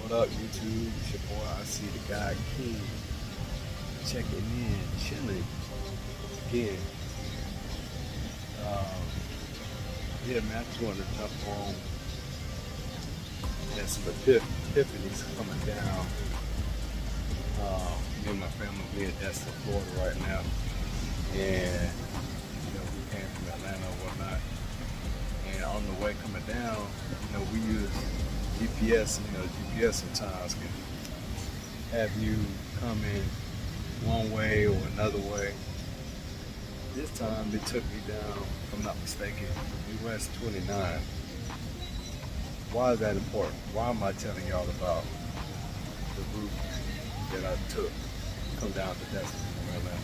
What up, YouTube? It's your boy. I see the guy King checking in, chilling again. Yeah, man, I just wanted to jump on. There's some epiphanies coming down. Me and my family we in Destin, Florida right now, and we came from Atlanta or whatnot. And on the way coming down, we use GPS. GPS sometimes can have you come in one way or another way. This time they took me down, if I'm not mistaken, US 29. Why is that important? Why am I telling y'all about the route that I took to come down to Destin from Atlanta?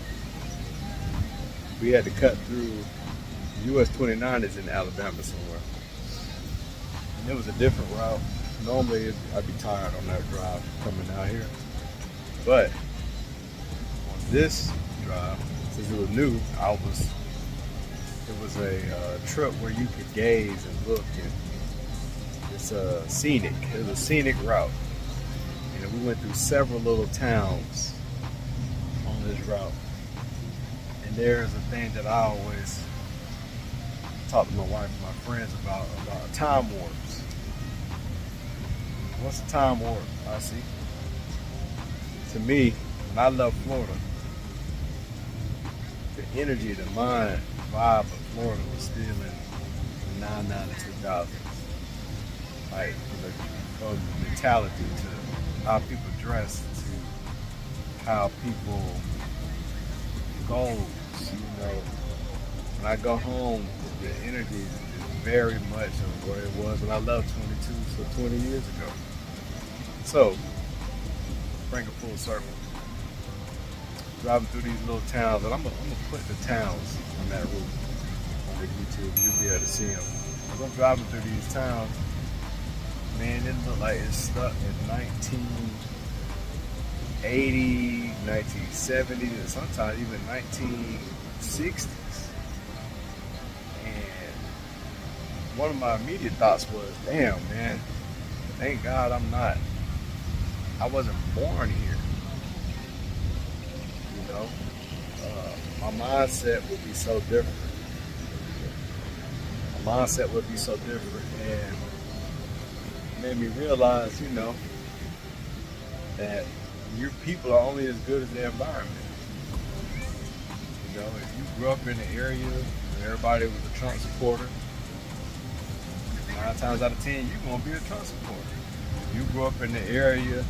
We had to cut through, US 29 is in Alabama somewhere. And it was a different route. Normally I'd be tired on that drive coming out here. But on this drive, since it was new, it was a trip where you could gaze and look, and it's scenic. It was a scenic route. And we went through several little towns on this route. And there's a thing that I always talk to my wife and my friends about time warps. What's a time warp, I see? To me, when I love Florida, the energy, the mind, vibe of Florida was still in the 99 to 2000s. Like, from the mentality to how people dress to how people goes, When I go home, the energy is very much of what it was when I left 20 years ago. So, bring a full circle. Driving through these little towns, and I'm gonna put the towns on that route on the YouTube. You'll be able to see them. As I'm driving through these towns, man, it looked like it's stuck in 1980, 1970, and sometimes even 1960s. And one of my immediate thoughts was, damn, man, thank God I wasn't born here. My mindset would be so different. And it made me realize, that your people are only as good as their environment. If you grew up in an area where everybody was a Trump supporter, 9 times out of 10, you're gonna be a Trump supporter. If you grew up in the area,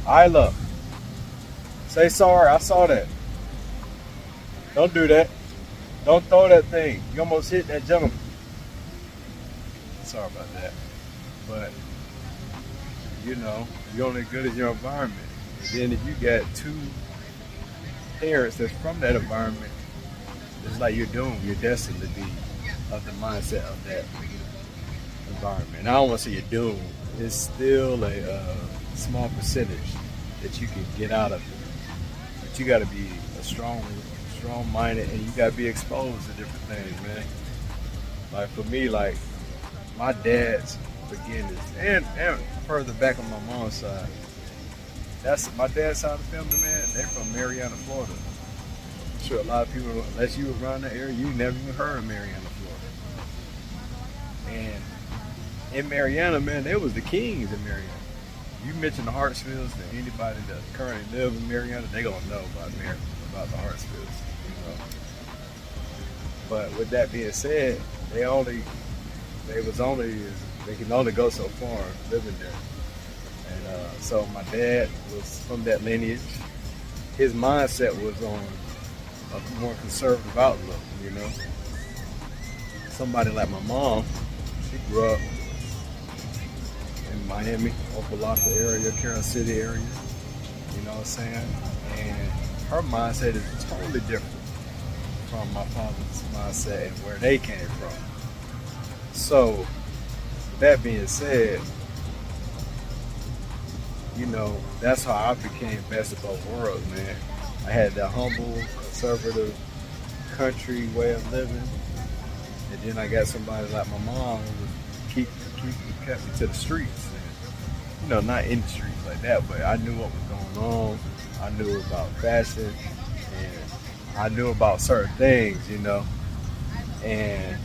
Isla, say sorry, I saw that. Don't do that. Don't throw that thing. You almost hit that gentleman. Sorry about that. But, you're only as good as your environment. And then if you got 2 parents that's from that environment, it's like you're doomed. You're destined to be of the mindset of that environment. And I don't want to say you're doomed. It's still a small percentage that you can get out of it. But you got to be strong-minded, and you got to be exposed to different things, man. Like for me, like my dad's beginnings, and further back on my mom's side, that's my dad's side of the family, man. They're from Marianna, Florida. I'm sure a lot of people, unless you were around that area, you never even heard of Marianna, Florida. And in Marianna, man, they was the kings in Marianna. You mention the Hartsfields to anybody that currently live in Marianna, they gonna know about the Hartsfields, But with that being said, they can only go so far living there. And so my dad was from that lineage. His mindset was on a more conservative outlook, Somebody like my mom, she grew up in Miami, Opelika area, Carol City area, you know what I'm saying? And her mindset is totally different from my father's mindset and where they came from. So, with that being said, that's how I became best of both worlds, man. I had that humble, conservative, country way of living, and then I got somebody like my mom who kept me to the streets. you know, not industries like that, but I knew what was going on. I knew about fashion, and I knew about certain things, you know. And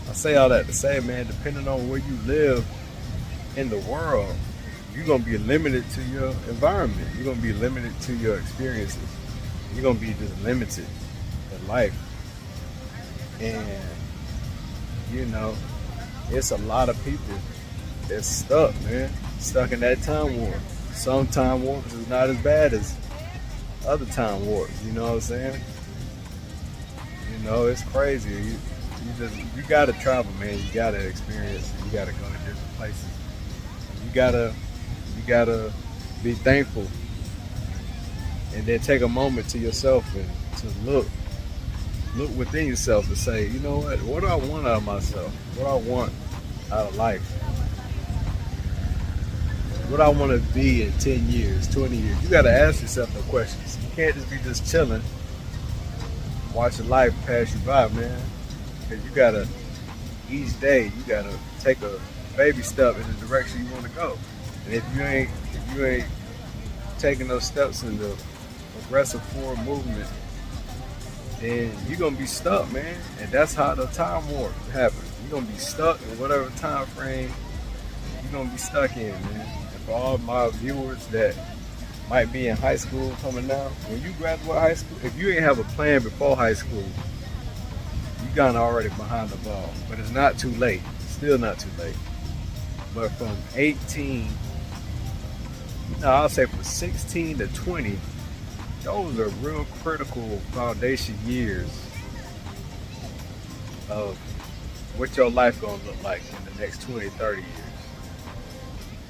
I say all that to say, man, depending on where you live in the world, you're gonna be limited to your environment. You're gonna be limited to your experiences. You're gonna be just limited in life. And you know, it's a lot of people that's stuck, man. Stuck in that time warp. Some time warps is not as bad as other time warps, you know what I'm saying? You know, it's crazy. You gotta travel, man. You gotta experience. You gotta go to different places. You gotta be thankful, and then take a moment to yourself and to look within yourself and say, you know what do I want out of myself? What do I want out of life? What do I want to be in 10 years, 20 years? You gotta ask yourself the questions. You can't just be just chilling, watching life pass you by, man. Because you gotta, each day, you gotta take a baby step in the direction you want to go. And if you ain't taking those steps in the aggressive forward movement, then you're gonna be stuck, man. And that's how the time warp happens. You're gonna be stuck in whatever time frame you're gonna be stuck in, man. And for all my viewers that might be in high school coming now, when you graduate high school, if you ain't have a plan before high school, you kind of already behind the ball. But it's not too late. Still not too late. But from 18, no, I'll say from 16 to 20, those are real critical foundation years of what your life gonna look like in the next 20, 30 years.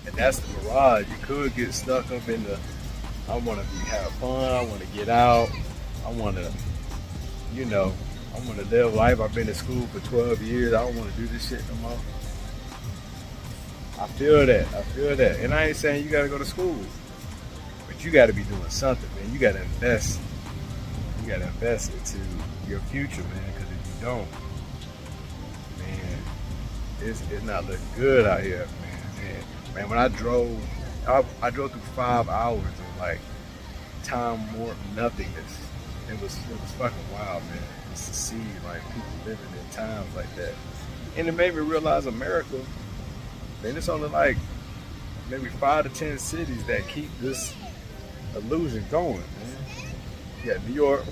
And that's the mirage. You could get stuck up in the, I wanna have fun, I wanna get out, I wanna, you know, I wanna live life. I've been in school for 12 years, I don't wanna do this shit no more. I feel that. And I ain't saying you gotta go to school, but you gotta be doing something, man. You gotta invest. You gotta invest into your future, man. Because if you don't, man, it's not looking good out here, man. Man, when I drove through 5 hours of like time warp nothingness. It was fucking wild, man. Just to see like people living in times like that, and it made me realize America. Man, it's only like maybe 5 to 10 cities that keep this illusion going, man. You got New York,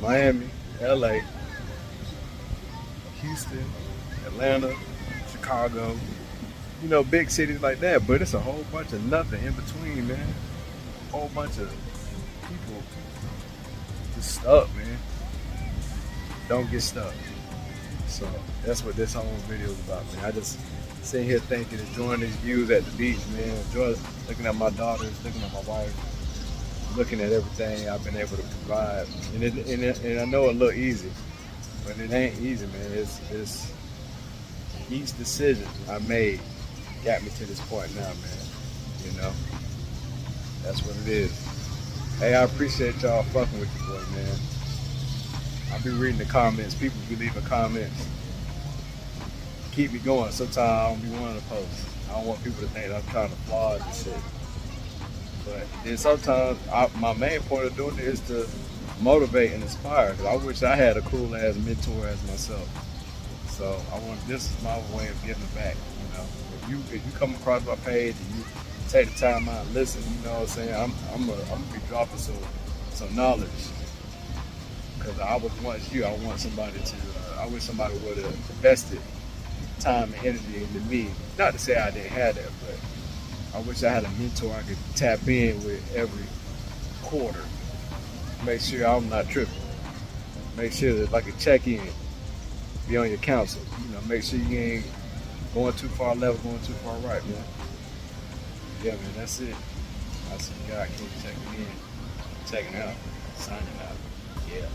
Miami, LA, Houston, Atlanta, Chicago, you know, big cities like that, but it's a whole bunch of nothing in between, man. A whole bunch of people just stuck, man. Don't get stuck. So that's what this whole video is about, man. I just sitting here thinking, enjoying these views at the beach, man. Enjoy looking at my daughters, looking at my wife, looking at everything I've been able to provide. And I know it look easy, but it ain't easy, man. It's each decision I made got me to this point now, man. You know, that's what it is. Hey, I appreciate y'all fucking with your boy, man. I'll be reading the comments. People be leaving comments. Keep me going. Sometimes I don't be wanting to post. I don't want people to think that I'm trying to flog and shit. But then sometimes my main point of doing it is to motivate and inspire. Cause I wish I had a cool ass mentor as myself. So this is my way of giving back. You know, if you come across my page and you take the time out and listen, you know what I'm saying? I'm gonna be dropping some knowledge. Cause I was once you. I want somebody to. I wish somebody would have invested time and energy into me. Not to say I didn't have that, but I wish I had a mentor I could tap in with every quarter. Make sure I'm not tripping. Make sure that if I can check in, be on your counsel. You know, make sure you ain't going too far left, going too far right, man. Yeah, man, that's it. I see God keep checking in, checking out, signing out. Yeah.